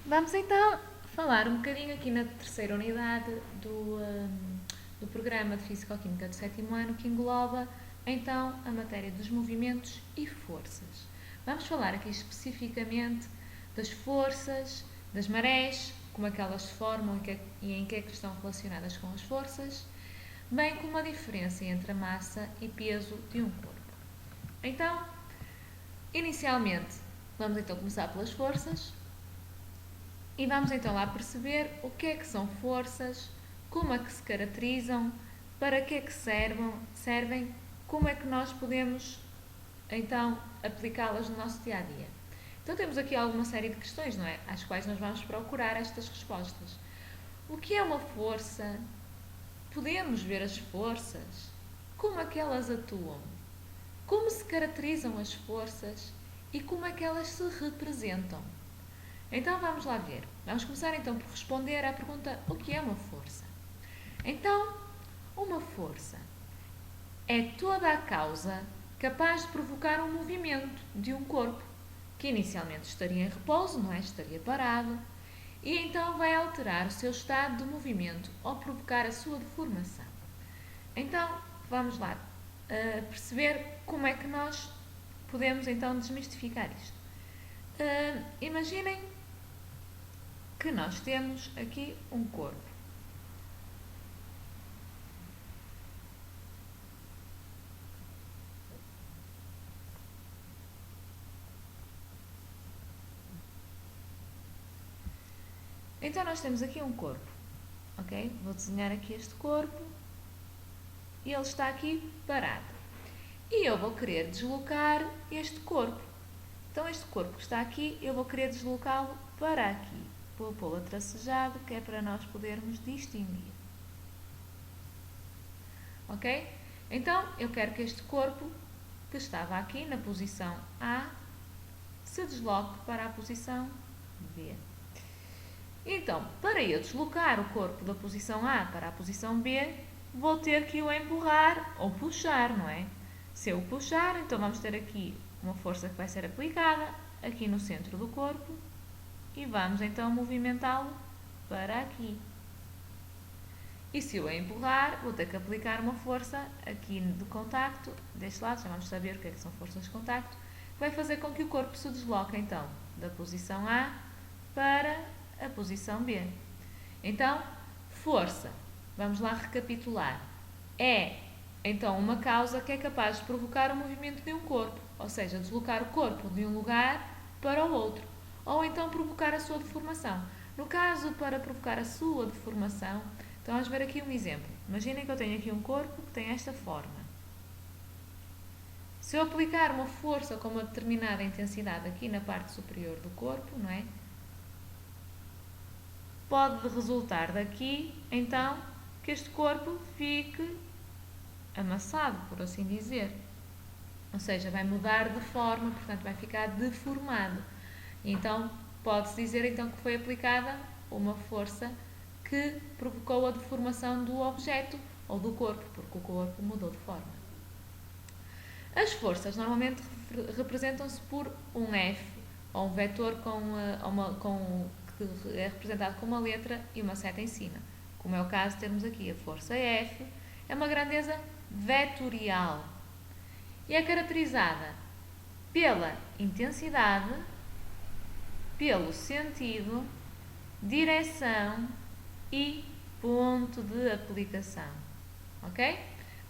Vamos então falar um bocadinho aqui na terceira unidade do programa de Físico-Química do sétimo ano, que engloba então a matéria dos movimentos e forças. Vamos falar aqui especificamente das forças, das marés, como é que elas se formam e em que é que estão relacionadas com as forças, bem como a diferença entre a massa e peso de um corpo. Então, inicialmente, vamos então começar pelas forças. E vamos então lá perceber o que é que são forças, como é que se caracterizam, para que é que servem, como é que nós podemos então aplicá-las no nosso dia a dia. Então temos aqui alguma série de questões, não é? Às quais nós vamos procurar estas respostas. O que é uma força? Podemos ver as forças? Como é que elas atuam? Como se caracterizam as forças e como é que elas se representam? Então vamos lá ver. Vamos começar então por responder à pergunta: o que é uma força? Então, uma força é toda a causa capaz de provocar um movimento de um corpo que inicialmente estaria em repouso, não é? Estaria parado, e então vai alterar o seu estado de movimento ou provocar a sua deformação. Então, vamos lá perceber como é que nós podemos então desmistificar isto. Imaginem que nós temos aqui um corpo. Então nós temos aqui um corpo, ok? Vou desenhar aqui este corpo e ele está aqui parado. E eu vou querer deslocar este corpo. Então este corpo que está aqui, eu vou querer deslocá-lo para aqui. Vou pô-lo a tracejado, que é para nós podermos distinguir. Ok? Então eu quero que este corpo, que estava aqui na posição A, se desloque para a posição B. Então, para eu deslocar o corpo da posição A para a posição B, vou ter que o empurrar ou puxar, não é? Se eu o puxar, então vamos ter aqui uma força que vai ser aplicada aqui no centro do corpo e vamos então movimentá-lo para aqui. E se eu o empurrar, vou ter que aplicar uma força aqui de contacto, deste lado, já vamos saber o que são forças de contacto, que vai fazer com que o corpo se desloque então da posição A para a posição B. Então, força, vamos lá recapitular, é então uma causa que é capaz de provocar o movimento de um corpo, ou seja, deslocar o corpo de um lugar para o outro, ou então provocar a sua deformação. No caso, para provocar a sua deformação, então vamos ver aqui um exemplo. Imaginem que eu tenho aqui um corpo que tem esta forma. Se eu aplicar uma força com uma determinada intensidade aqui na parte superior do corpo, não é? Pode resultar daqui, então, que este corpo fique amassado, por assim dizer. Ou seja, vai mudar de forma, portanto vai ficar deformado. Então, pode-se dizer então que foi aplicada uma força que provocou a deformação do objeto ou do corpo, porque o corpo mudou de forma. As forças normalmente representam-se por um F, ou um vetor que é representado com uma letra e uma seta em cima. Como é o caso de termos aqui a força F, é uma grandeza vetorial e é caracterizada pela intensidade, pelo sentido, direção e ponto de aplicação. Ok?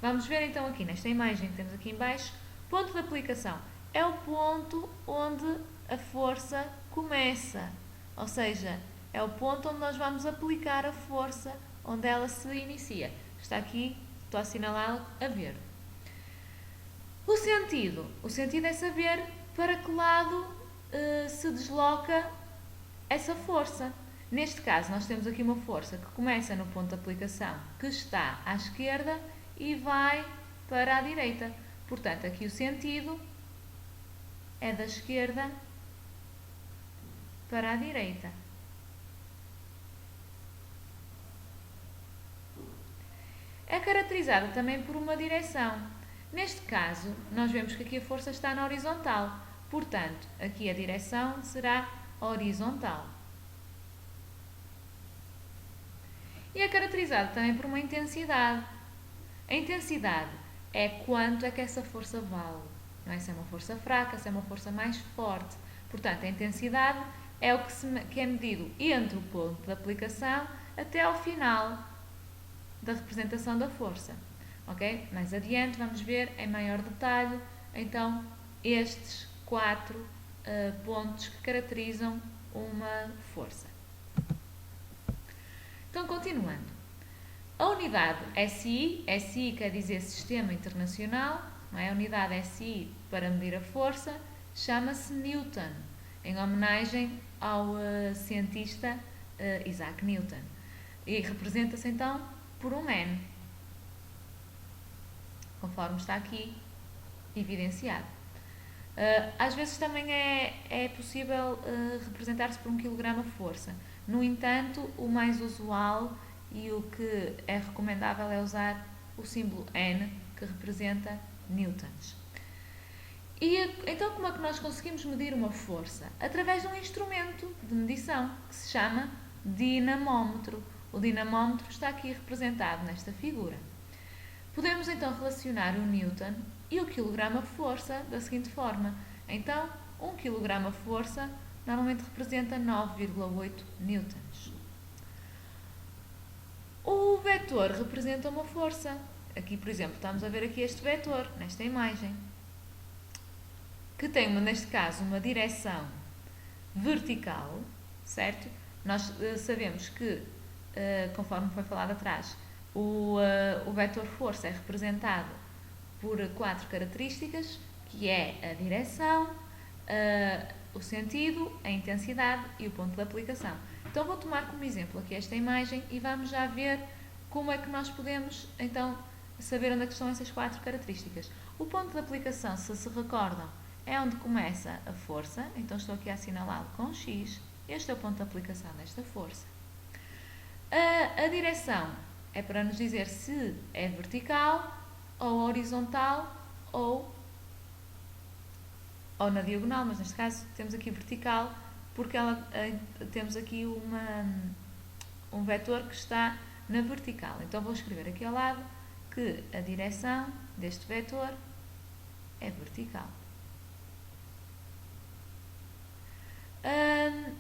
Vamos ver então aqui nesta imagem que temos aqui em baixo, ponto de aplicação é o ponto onde a força começa, ou seja, é o ponto onde nós vamos aplicar a força, onde ela se inicia. Está aqui, estou a assinalá-lo a verde. O sentido é saber para que lado se desloca essa força. Neste caso, nós temos aqui uma força que começa no ponto de aplicação, que está à esquerda e vai para a direita. Portanto, aqui o sentido é da esquerda para a direita. É caracterizada também por uma direção. Neste caso, nós vemos que aqui a força está na horizontal. Portanto, aqui a direção será horizontal. E é caracterizado também por uma intensidade. A intensidade é quanto é que essa força vale. Não é se é uma força fraca, se é uma força mais forte. Portanto, a intensidade é o que é medido entre o ponto de aplicação até ao final da representação da força. Ok? Mais adiante vamos ver em maior detalhe, então, estes 4 pontos que caracterizam uma força. Então, continuando. A unidade SI quer dizer Sistema Internacional, não é? A unidade SI para medir a força chama-se Newton, em homenagem ao cientista Isaac Newton. E representa-se então por um N, conforme está aqui evidenciado. Às vezes também é possível representar-se por 1 kg força. No entanto, o mais usual e o que é recomendável é usar o símbolo N, que representa newtons. E então, como é que nós conseguimos medir uma força? Através de um instrumento de medição que se chama dinamómetro. O dinamómetro está aqui representado nesta figura. Podemos então relacionar o newton e o quilograma-força da seguinte forma. Então, 1 kg-força normalmente representa 9,8 newtons. O vetor representa uma força. Aqui, por exemplo, estamos a ver aqui este vetor, nesta imagem, que tem, neste caso, uma direção vertical, certo? Nós sabemos que, conforme foi falado atrás, o vetor força é representado por 4 características, que é a direção, o sentido, a intensidade e o ponto de aplicação. Então vou tomar como exemplo aqui esta imagem e vamos já ver como é que nós podemos então saber onde é que estão essas 4 características. O ponto de aplicação, se recordam, é onde começa a força, então estou aqui a assinalá-lo com X. Este é o ponto de aplicação desta força. A direção é para nos dizer se é vertical, ou horizontal, ou na diagonal, mas neste caso temos aqui vertical, porque temos aqui um vetor que está na vertical. Então vou escrever aqui ao lado que a direção deste vetor é vertical.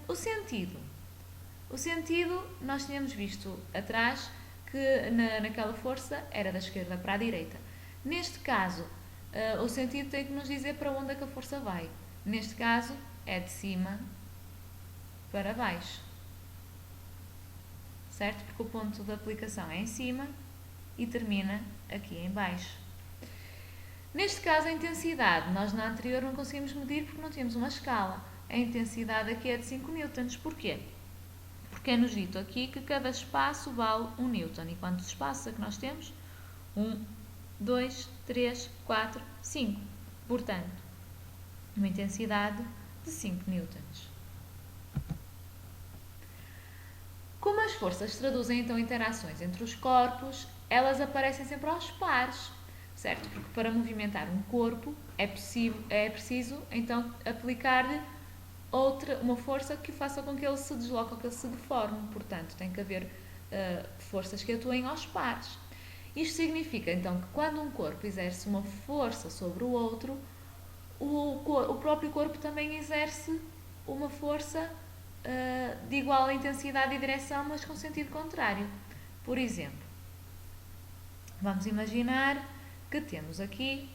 O sentido. O sentido, nós tínhamos visto atrás que naquela força era da esquerda para a direita. Neste caso, o sentido tem que nos dizer para onde é que a força vai. Neste caso, é de cima para baixo. Certo? Porque o ponto de aplicação é em cima e termina aqui em baixo. Neste caso, a intensidade, nós na anterior não conseguimos medir porque não tínhamos uma escala. A intensidade aqui é de 5 newtons. Porquê? Porque é-nos dito aqui que cada espaço vale 1 newton. E quantos espaços é que nós temos? 1, 2, 3, 4, 5. Portanto, uma intensidade de 5 newtons. Como as forças traduzem então interações entre os corpos, elas aparecem sempre aos pares, certo? Porque para movimentar um corpo é preciso então aplicar-lhe uma força que faça com que ele se desloque ou que ele se deforme. Portanto, tem que haver forças que atuem aos pares. Isto significa então que quando um corpo exerce uma força sobre o outro, o próprio corpo também exerce uma força de igual intensidade e direção, mas com sentido contrário. Por exemplo, vamos imaginar que temos aqui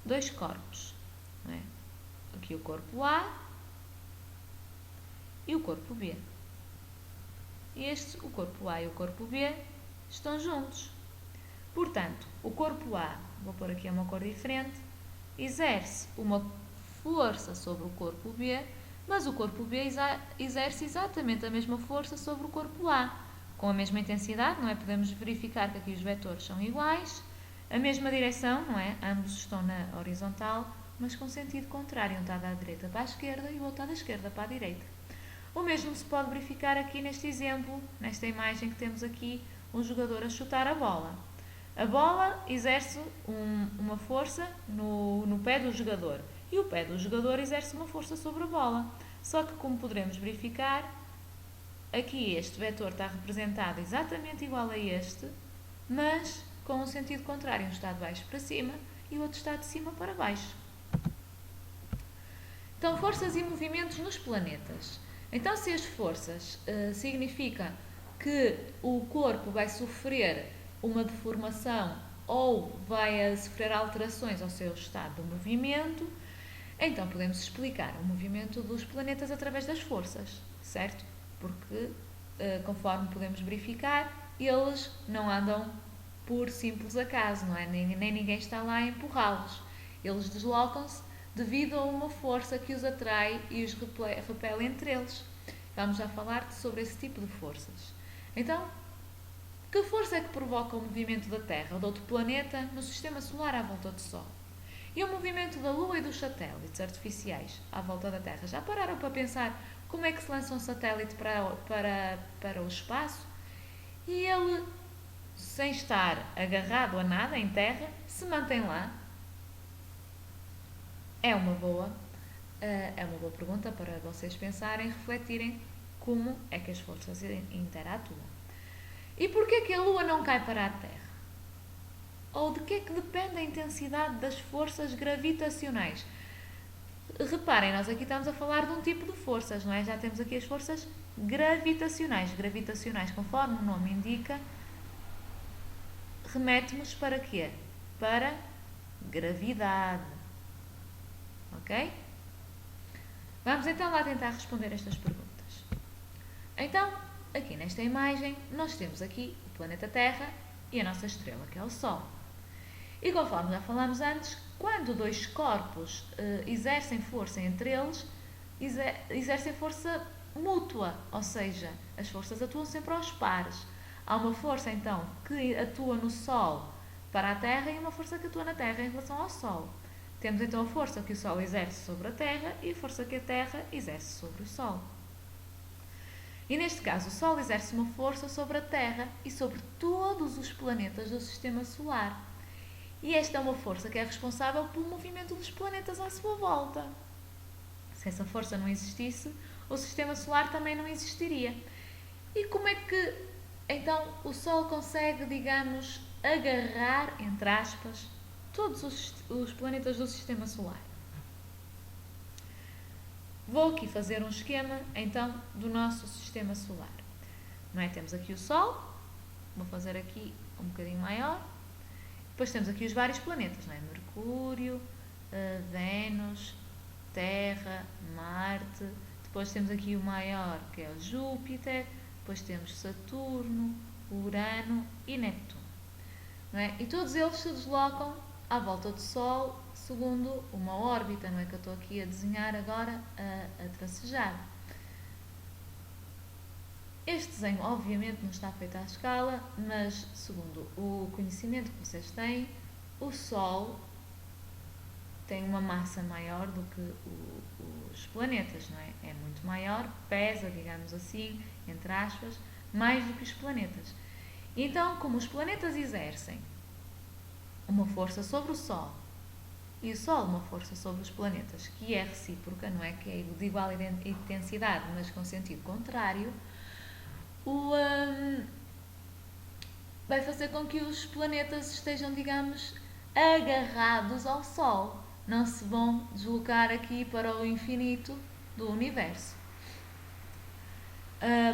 2 corpos. Não é? Aqui o corpo A e o corpo B. O corpo A e o corpo B estão juntos. Portanto, o corpo A, vou pôr aqui uma cor diferente, exerce uma força sobre o corpo B, mas o corpo B exerce exatamente a mesma força sobre o corpo A, com a mesma intensidade, não é? Podemos verificar que aqui os vetores são iguais, a mesma direção, não é? Ambos estão na horizontal, mas com sentido contrário, um está da direita para a esquerda e o outro está da esquerda para a direita. O mesmo se pode verificar aqui neste exemplo, nesta imagem que temos aqui, um jogador a chutar a bola. A bola exerce uma força no pé do jogador e o pé do jogador exerce uma força sobre a bola. Só que, como poderemos verificar, aqui este vetor está representado exatamente igual a este, mas com um sentido contrário. Um está de baixo para cima e o outro está de cima para baixo. Então, forças e movimentos nos planetas. Então, se as forças significa que o corpo vai sofrer uma deformação ou vai sofrer alterações ao seu estado de movimento, então podemos explicar o movimento dos planetas através das forças, certo? Porque, conforme podemos verificar, eles não andam por simples acaso, não é? Nem ninguém está lá a empurrá-los. Eles deslocam-se devido a uma força que os atrai e os repele entre eles. Vamos já falar sobre esse tipo de forças. Então, que força é que provoca o movimento da Terra ou de outro planeta no Sistema Solar à volta do Sol? E o movimento da Lua e dos satélites artificiais à volta da Terra? Já pararam para pensar como é que se lança um satélite para o espaço e ele, sem estar agarrado a nada em terra, se mantém lá? É uma boa pergunta para vocês pensarem, refletirem como é que as forças interatuam. E porquê que a Lua não cai para a Terra? Ou de que é que depende a intensidade das forças gravitacionais? Reparem, nós aqui estamos a falar de um tipo de forças, não é? Já temos aqui as forças gravitacionais. Gravitacionais, conforme o nome indica, remete-nos para quê? Para gravidade. Ok? Vamos então lá tentar responder estas perguntas. Então, aqui nesta imagem, nós temos aqui o planeta Terra e a nossa estrela, que é o Sol. E conforme já falámos antes, quando dois corpos exercem força entre eles, exercem força mútua, ou seja, as forças atuam sempre aos pares. Há uma força, então, que atua no Sol para a Terra e uma força que atua na Terra em relação ao Sol. Temos, então, a força que o Sol exerce sobre a Terra e a força que a Terra exerce sobre o Sol. E, neste caso, o Sol exerce uma força sobre a Terra e sobre todos os planetas do Sistema Solar. E esta é uma força que é responsável pelo movimento dos planetas à sua volta. Se essa força não existisse, o Sistema Solar também não existiria. E como é que, então, o Sol consegue, digamos, agarrar, entre aspas, todos os planetas do Sistema Solar? Vou aqui fazer um esquema, então, do nosso Sistema Solar. Não é? Temos aqui o Sol, vou fazer aqui um bocadinho maior. Depois temos aqui os vários planetas, não é? Mercúrio, Vênus, Terra, Marte. Depois temos aqui o maior, que é o Júpiter. Depois temos Saturno, Urano e Neptuno. Não é? E todos eles se deslocam à volta do Sol segundo uma órbita, não é? Que eu estou aqui a desenhar agora, a tracejar. Este desenho, obviamente, não está feito à escala, mas, segundo o conhecimento que vocês têm, o Sol tem uma massa maior do que os planetas, não é? É muito maior, pesa, digamos assim, entre aspas, mais do que os planetas. Então, como os planetas exercem uma força sobre o Sol e o Sol uma força sobre os planetas, que é recíproca, não é? Que é de igual intensidade, mas com sentido contrário, vai fazer com que os planetas estejam, digamos, agarrados ao Sol. Não se vão deslocar aqui para o infinito do universo.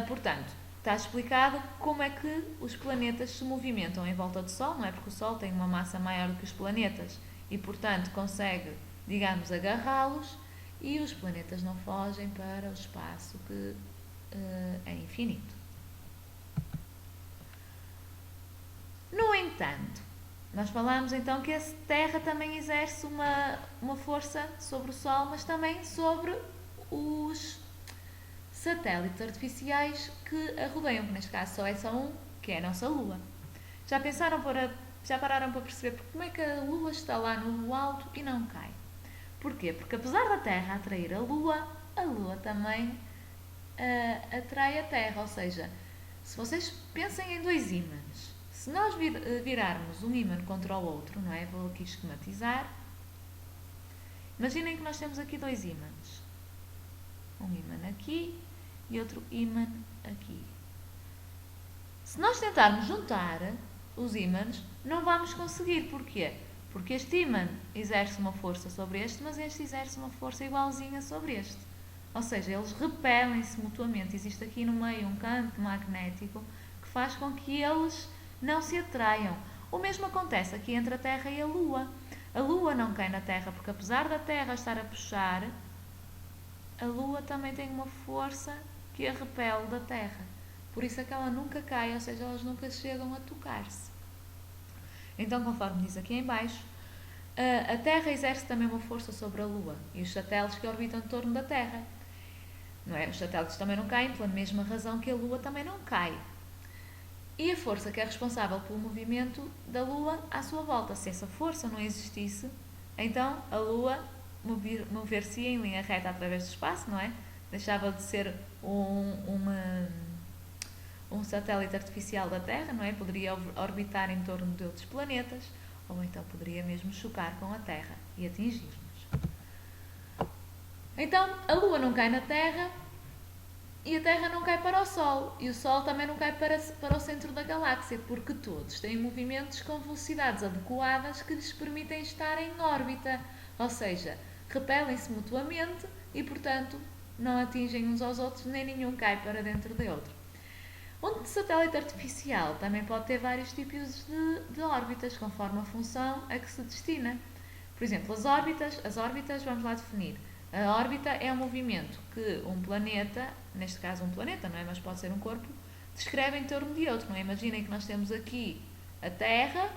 Portanto, está explicado como é que os planetas se movimentam em volta do Sol, não é? Porque o Sol tem uma massa maior do que os planetas e, portanto, consegue, digamos, agarrá-los, e os planetas não fogem para o espaço que é infinito. No entanto, nós falamos então que a Terra também exerce uma força sobre o Sol, mas também sobre os satélites artificiais que a rodeiam, que neste caso só um, que é a nossa Lua. Já pararam para perceber como é que a Lua está lá no alto e não cai? Porquê? Porque apesar da Terra atrair a Lua também atrai a Terra, ou seja, se vocês pensem em dois ímãs, se nós virarmos um ímã contra o outro, não é? Vou aqui esquematizar. Imaginem que nós temos aqui dois ímãs. Um ímã aqui e outro ímã aqui. Se nós tentarmos juntar os ímãs, não vamos conseguir. Porquê? Porque este ímã exerce uma força sobre este, mas este exerce uma força igualzinha sobre este. Ou seja, eles repelem-se mutuamente. Existe aqui no meio um campo magnético que faz com que eles não se atraiam. O mesmo acontece aqui entre a Terra e a Lua. A Lua não cai na Terra, porque apesar da Terra estar a puxar, a Lua também tem uma força que a repele da Terra. Por isso é que ela nunca cai, ou seja, elas nunca chegam a tocar-se. Então, conforme diz aqui em baixo, a Terra exerce também uma força sobre a Lua e os satélites que orbitam em torno da Terra. Não é? Os satélites também não caem pela mesma razão que a Lua também não cai. E a força que é responsável pelo movimento da Lua à sua volta. Se essa força não existisse, então a Lua mover-se em linha reta através do espaço, não é? Deixava de ser um satélite artificial da Terra, não é? Poderia orbitar em torno de outros planetas, ou então poderia mesmo chocar com a Terra e atingir-nos. Então, a Lua não cai na Terra e a Terra não cai para o Sol. E o Sol também não cai para o centro da galáxia, porque todos têm movimentos com velocidades adequadas que lhes permitem estar em órbita. Ou seja, repelem-se mutuamente e, portanto, não atingem uns aos outros, nem nenhum cai para dentro de outro. Um satélite artificial também pode ter vários tipos de órbitas, conforme a função a que se destina. Por exemplo, as órbitas vamos lá definir. A órbita é um movimento que um planeta, neste caso um planeta, não é? Mas pode ser um corpo, descreve em torno de outro. Não é? Imaginem que nós temos aqui a Terra,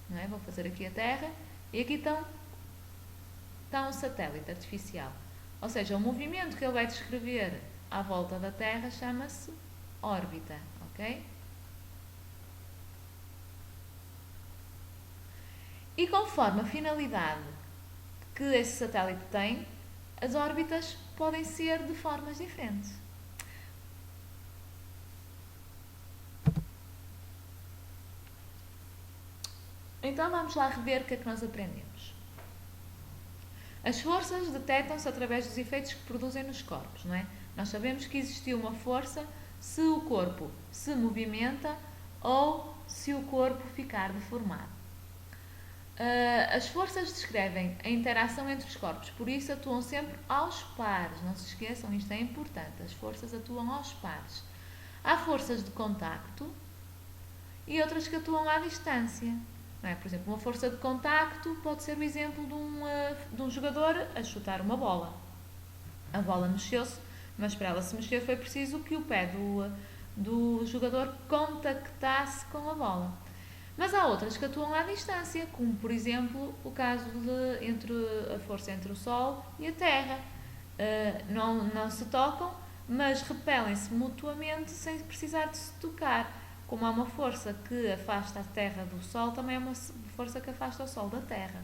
não é? Vou fazer aqui a Terra, e aqui está um satélite artificial. Ou seja, o movimento que ele vai descrever à volta da Terra chama-se órbita, ok? E conforme a finalidade que esse satélite tem, as órbitas podem ser de formas diferentes. Então vamos lá rever o que é que nós aprendemos. As forças detectam-se através dos efeitos que produzem nos corpos, não é? Nós sabemos que existiu uma força se o corpo se movimenta ou se o corpo ficar deformado. As forças descrevem a interação entre os corpos, por isso atuam sempre aos pares. Não se esqueçam, isto é importante. As forças atuam aos pares. Há forças de contacto e outras que atuam à distância. Não é? Por exemplo, uma força de contacto pode ser o exemplo de um jogador a chutar uma bola. A bola mexeu-se, mas para ela se mexer foi preciso que o pé do jogador contactasse com a bola. Mas há outras que atuam à distância, como por exemplo o caso entre a força entre o Sol e a Terra. Não se tocam, mas repelem-se mutuamente sem precisar de se tocar. Como há uma força que afasta a Terra do Sol, também é uma força que afasta o Sol da Terra.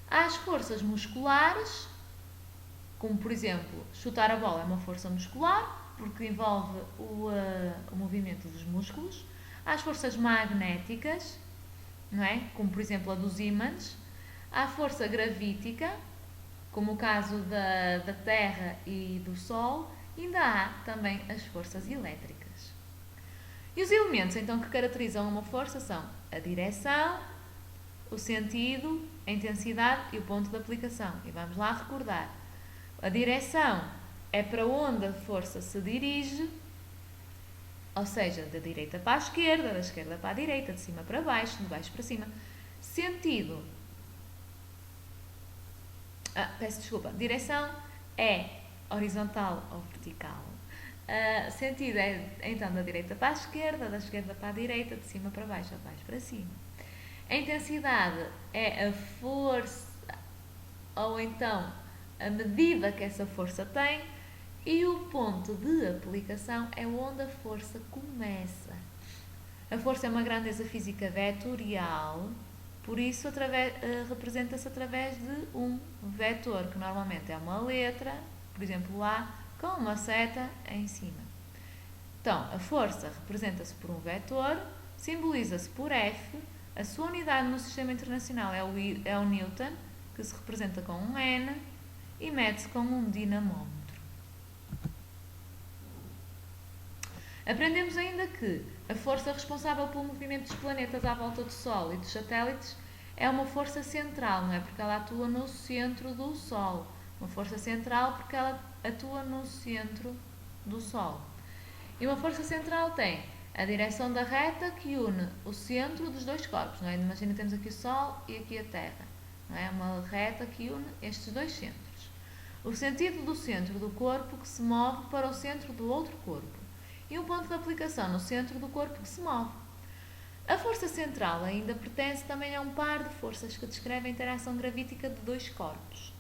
Há as forças musculares, como por exemplo, chutar a bola é uma força muscular, porque envolve o movimento dos músculos. Há as forças magnéticas, não é? Como por exemplo a dos ímãs. Há a força gravítica, como o caso da Terra e do Sol. E ainda há também as forças elétricas. E os elementos então que caracterizam uma força são a direção, o sentido, a intensidade e o ponto de aplicação. E vamos lá recordar. A direção é para onde a força se dirige, ou seja, da direita para a esquerda, da esquerda para a direita, de cima para baixo, de baixo para cima. Sentido. Peço desculpa. Direção é horizontal ou vertical. Sentido é então da direita para a esquerda, da esquerda para a direita, de cima para baixo, de baixo para cima. A intensidade é a força, ou então a medida que essa força tem. E o ponto de aplicação é onde a força começa. A força é uma grandeza física vetorial, por isso representa-se através de um vetor, que normalmente é uma letra, por exemplo, A, com uma seta em cima. Então, a força representa-se por um vetor, simboliza-se por F, a sua unidade no sistema internacional é o Newton, que se representa com um N, e mede-se com um dinamómetro. Aprendemos ainda que a força responsável pelo movimento dos planetas à volta do Sol e dos satélites é uma força central, não é? Porque ela atua no centro do Sol. Uma força central porque ela atua no centro do Sol. E uma força central tem a direção da reta que une o centro dos dois corpos, não é? Imagina, temos aqui o Sol e aqui a Terra, não é? Uma reta que une estes dois centros. O sentido do centro do corpo que se move para o centro do outro corpo. E um ponto de aplicação no centro do corpo que se move. A força central ainda pertence também a um par de forças que descreve a interação gravítica de dois corpos.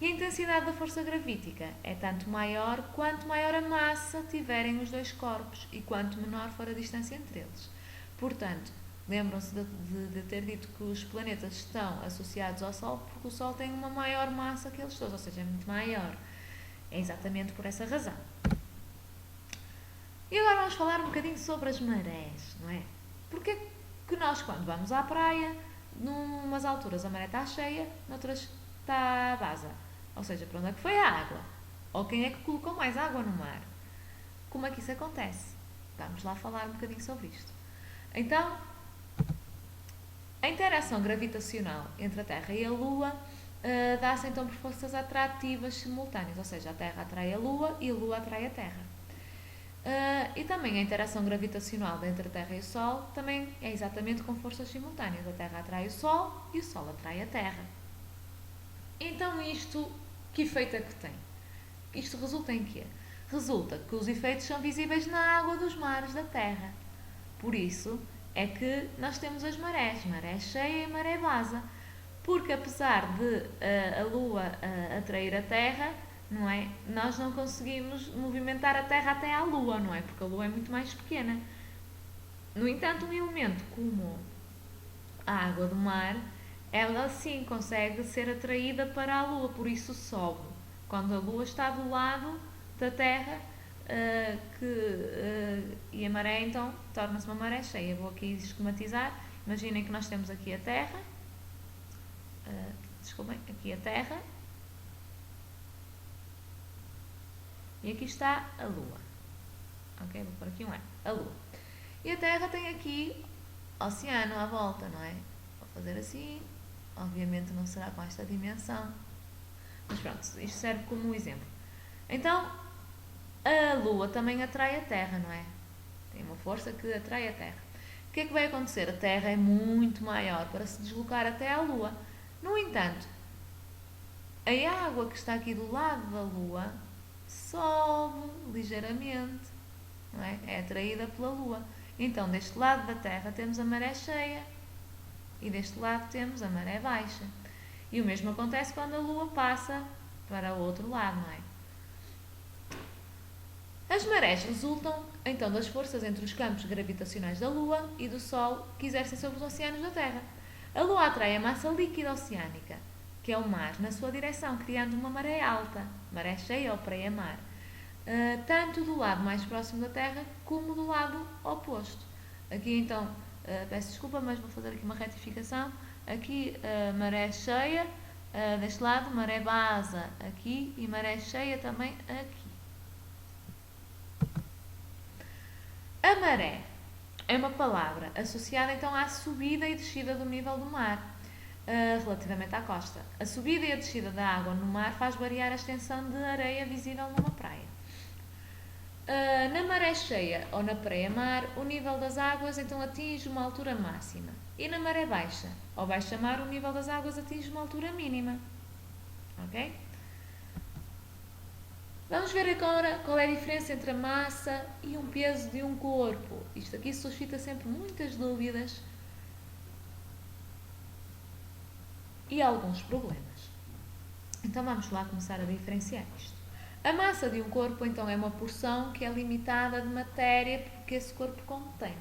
E a intensidade da força gravítica é tanto maior quanto maior a massa tiverem os dois corpos e quanto menor for a distância entre eles. Portanto, lembram-se de ter dito que os planetas estão associados ao Sol porque o Sol tem uma maior massa que eles todos, ou seja, é muito maior. É exatamente por essa razão. E agora vamos falar um bocadinho sobre as marés, não é? Porque que nós, quando vamos à praia, numas alturas a maré está cheia, noutras está basa. Ou seja, para onde é que foi a água? Ou quem é que colocou mais água no mar? Como é que isso acontece? Vamos lá falar um bocadinho sobre isto. Então, a interação gravitacional entre a Terra e a Lua dá-se então por forças atrativas simultâneas, ou seja, a Terra atrai a Lua e a Lua atrai a Terra. E também a interação gravitacional entre a Terra e o Sol também é exatamente com forças simultâneas. A Terra atrai o Sol e o Sol atrai a Terra. Então isto, que efeito é que tem? Isto resulta em quê? Resulta que os efeitos são visíveis na água dos mares da Terra. Por isso é que nós temos as marés, maré cheia e maré baixa. Porque apesar de a Lua atrair a Terra, não é? Nós não conseguimos movimentar a Terra até à Lua, não é? Porque a Lua é muito mais pequena. No entanto, um elemento como a água do mar, ela sim consegue ser atraída para a Lua, por isso sobe. Quando a Lua está do lado da Terra, e a maré então torna-se uma maré cheia. Vou aqui esquematizar. Imaginem que nós temos aqui a Terra, aqui a Terra, e aqui está a Lua. Ok? Vou pôr aqui um E. A Lua. E a Terra tem aqui oceano à volta, não é? Vou fazer assim. Obviamente não será com esta dimensão. Mas pronto, isto serve como um exemplo. Então, a Lua também atrai a Terra, não é? Tem uma força que atrai a Terra. O que é que vai acontecer? A Terra é muito maior para se deslocar até à Lua. No entanto, a água que está aqui do lado da Lua sobe ligeiramente, não é? É atraída pela Lua. Então, deste lado da Terra temos a maré cheia e deste lado temos a maré baixa. E o mesmo acontece quando a Lua passa para o outro lado, não é? As marés resultam, então, das forças entre os campos gravitacionais da Lua e do Sol que exercem sobre os oceanos da Terra. A Lua atrai a massa líquida oceânica, que é o mar, na sua direção, criando uma maré alta, maré cheia ou praia-mar, tanto do lado mais próximo da Terra como do lado oposto. Aqui, então, peço desculpa, mas vou fazer aqui uma retificação. Aqui, maré cheia, deste lado, maré baixa aqui e maré cheia também aqui. A maré é uma palavra associada então à subida e descida do nível do mar, relativamente à costa. A subida e a descida da água no mar faz variar a extensão de areia visível numa praia. Na maré cheia ou na praia-mar, o nível das águas então atinge uma altura máxima. E na maré baixa ou baixa-mar, o nível das águas atinge uma altura mínima. Ok? Vamos ver agora qual é a diferença entre a massa e um peso de um corpo. Isto aqui suscita sempre muitas dúvidas e alguns problemas. Então vamos lá começar a diferenciar isto. A massa de um corpo então é uma porção que é limitada de matéria que esse corpo contém.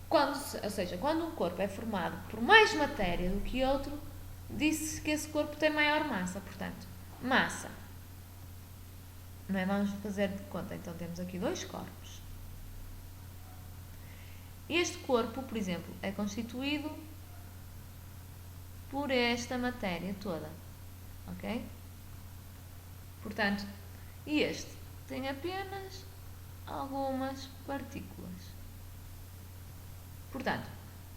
Quando um corpo é formado por mais matéria do que outro, disse que esse corpo tem maior massa. Portanto, massa. Não é? Vamos fazer de conta. Então temos aqui dois corpos. Este corpo, por exemplo, é constituído por esta matéria toda. Ok? Portanto, e este tem apenas algumas partículas. Portanto,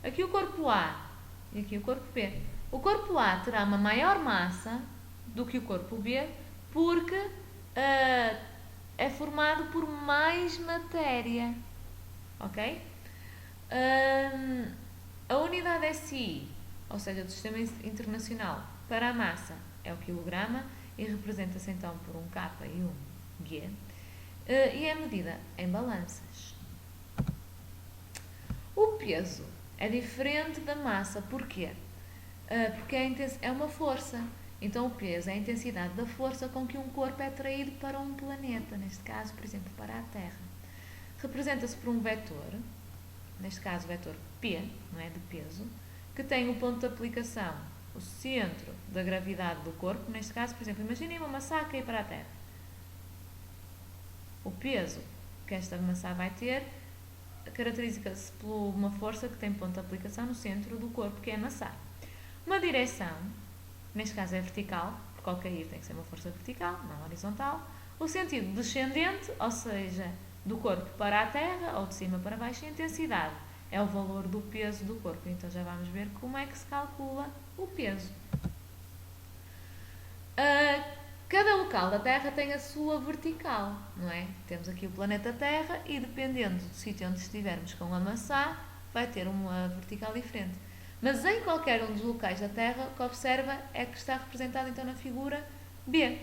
aqui o corpo A e aqui o corpo B. O corpo A terá uma maior massa do que o corpo B porque é formado por mais matéria. Ok? A unidade SI, ou seja, do Sistema Internacional, para a massa é o quilograma e representa-se então por um K e um G. E é medida em balanças. O peso é diferente da massa. Porquê? Porque é uma força. Então, o peso é a intensidade da força com que um corpo é atraído para um planeta, neste caso, por exemplo, para a Terra. Representa-se por um vetor, neste caso o vetor P, não é, de peso, que tem o ponto de aplicação, o centro da gravidade do corpo. Neste caso, por exemplo, imaginem uma maçã a cair para a Terra. O peso que esta maçã vai ter caracteriza-se por uma força que tem ponto de aplicação no centro do corpo, que é a maçã. Uma direção, neste caso é vertical, porque ao cair tem que ser uma força vertical, não horizontal. O sentido descendente, ou seja, do corpo para a Terra ou de cima para baixo. E a intensidade é o valor do peso do corpo. Então já vamos ver como é que se calcula o peso. Cada local da Terra tem a sua vertical, não é? Temos aqui o planeta Terra e, dependendo do sítio onde estivermos com a maçã, vai ter uma vertical diferente. Mas em qualquer um dos locais da Terra, o que observa é que está representado então na figura B.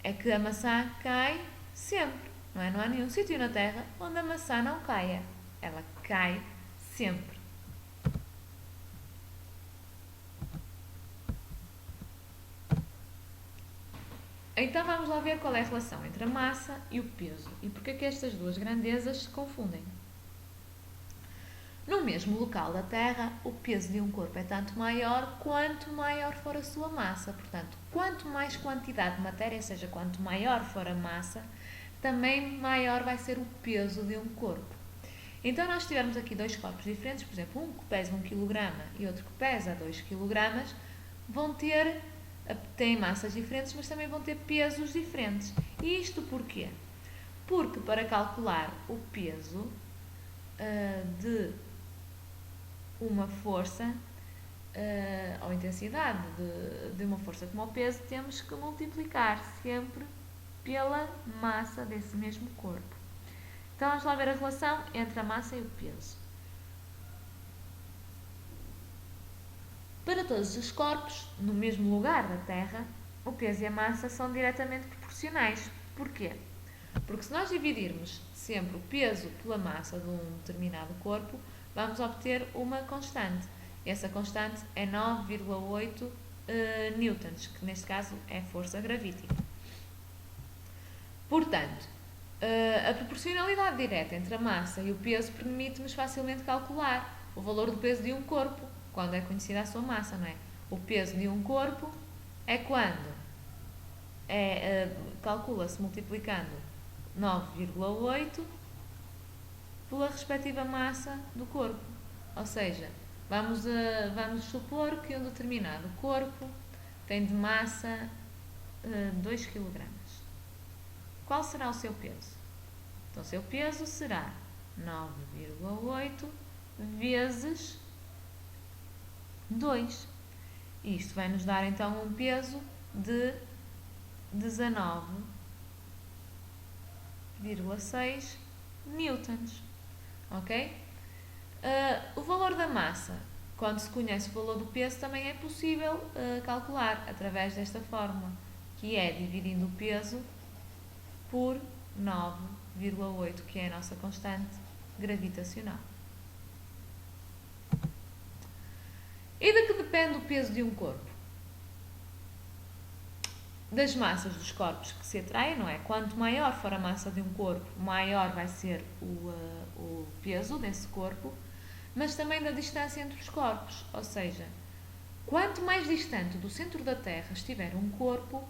É que a maçã cai sempre, não é? Não há nenhum sítio na Terra onde a maçã não caia. Ela cai sempre. Então vamos lá ver qual é a relação entre a massa e o peso e porque é que estas duas grandezas se confundem. No mesmo local da Terra, o peso de um corpo é tanto maior quanto maior for a sua massa. Portanto, quanto mais quantidade de matéria, ou seja, quanto maior for a massa, também maior vai ser o peso de um corpo. Então, nós tivermos aqui dois corpos diferentes, por exemplo, um que pesa 1 kg e outro que pesa 2 kg, têm massas diferentes, mas também vão ter pesos diferentes. E isto porquê? Porque para calcular o peso de uma força ou intensidade de uma força como o peso, temos que multiplicar sempre pela massa desse mesmo corpo. Então vamos lá ver a relação entre a massa e o peso. Para todos os corpos, no mesmo lugar da Terra, o peso e a massa são diretamente proporcionais. Porquê? Porque se nós dividirmos sempre o peso pela massa de um determinado corpo, vamos obter uma constante. Essa constante é 9,8 newtons, que neste caso é força gravítica. Portanto, a proporcionalidade direta entre a massa e o peso permite-nos facilmente calcular o valor do peso de um corpo, quando é conhecida a sua massa, não é? O peso de um corpo é quando calcula-se multiplicando 9,8 pela respectiva massa do corpo. Ou seja, vamos supor que um determinado corpo tem de massa 2 kg. Qual será o seu peso? Então, o seu peso será 9,8 vezes 2. Isto vai nos dar então um peso de 19,6 newtons. Ok? O valor da massa, quando se conhece o valor do peso, também é possível calcular através desta fórmula, que é dividindo o peso por 9,8, que é a nossa constante gravitacional. E de que depende o peso de um corpo? Das massas dos corpos que se atraem, não é? Quanto maior for a massa de um corpo, maior vai ser o peso desse corpo, mas também da distância entre os corpos. Ou seja, quanto mais distante do centro da Terra estiver um corpo,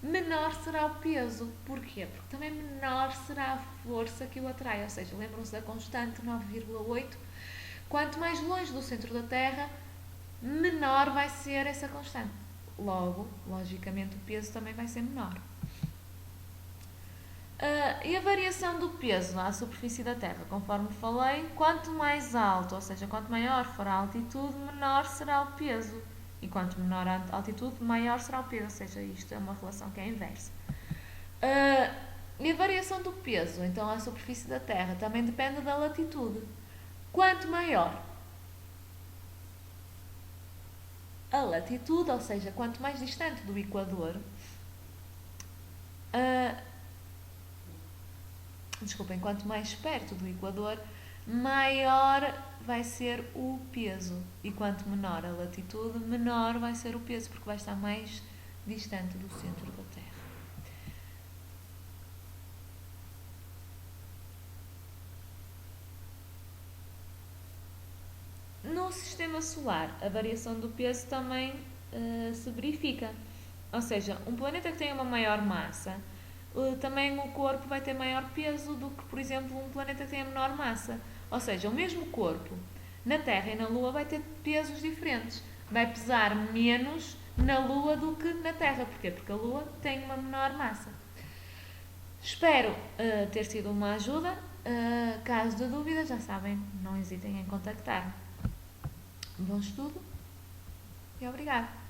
menor será o peso. Porquê? Porque também menor será a força que o atrai. Ou seja, lembram-se da constante 9,8? Quanto mais longe do centro da Terra, menor vai ser essa constante. Logo, logicamente, o peso também vai ser menor. E a variação do peso à superfície da Terra, conforme falei, quanto mais alto, ou seja, quanto maior for a altitude, menor será o peso. E quanto menor a altitude, maior será o peso, ou seja, isto é uma relação que é inversa. E a variação do peso, então, à superfície da Terra, também depende da latitude. Quanto maior a latitude, ou seja, quanto mais distante do Equador, quanto mais perto do Equador, maior vai ser o peso. E quanto menor a latitude, menor vai ser o peso, porque vai estar mais distante do centro da Terra. No sistema solar, a variação do peso também se verifica. Ou seja, um planeta que tem uma maior massa, também o corpo vai ter maior peso do que, por exemplo, um planeta que tem a menor massa. Ou seja, o mesmo corpo na Terra e na Lua vai ter pesos diferentes. Vai pesar menos na Lua do que na Terra. Porquê? Porque a Lua tem uma menor massa. Espero ter sido uma ajuda. Caso de dúvida, já sabem, não hesitem em contactar-me. Bom estudo e obrigado!